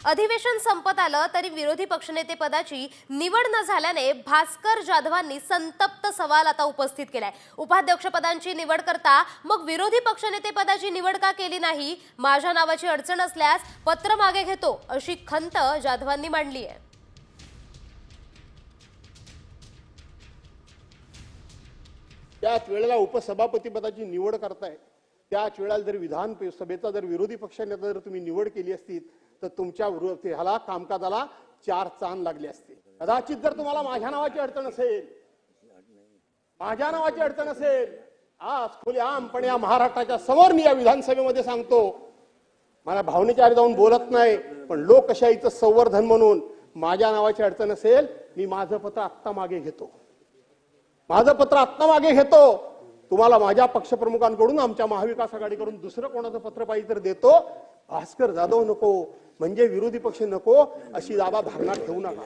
अधिवेशन संपत आलं तरी विरोधी पक्षनेतेपदाची निवड न झाल्याने भास्कर जाधवांनी संतप्त सवाल आता उपस्थित केलाय। उपाध्यक्षपदांची निवड करता मग विरोधी पक्षनेतेपदाची निवड का केली नाही? माझ्या नावाची अडचण असल्यास पत्र मागे घेतो अशी खंत जाधवांनी मांडली आहे। त्याच वेळेला उपसभापती पदाची निवड करताय, त्याच वेळेला जर विधानसभेचा जर विरोधी पक्षनेता जर तुम्ही निवड केली असती तर तुमच्या ह्याला कामकाजाला 4 चांद लागले असते। कदाचित जर तुम्हाला माझ्या नावाची अडचण असेल, आज खुलेआमपणे या महाराष्ट्राच्या समोर मी या विधानसभेमध्ये सांगतो, मला भावनेच्या जाऊन बोलत नाही, पण लोकशाहीचं संवर्धन म्हणून माझ्या नावाची अडचण असेल, मी माझं पत्र आत्ता मागे घेतो। तुम्हाला माझ्या पक्षप्रमुखांकडून, आमच्या महाविकास आघाडीकडून दुसरं कोणाचं पत्र पाहिजे तर देतो। भास्कर जाधव नको म्हणजे विरोधी पक्ष नको अशी दाबा धारणा ठेवू नका।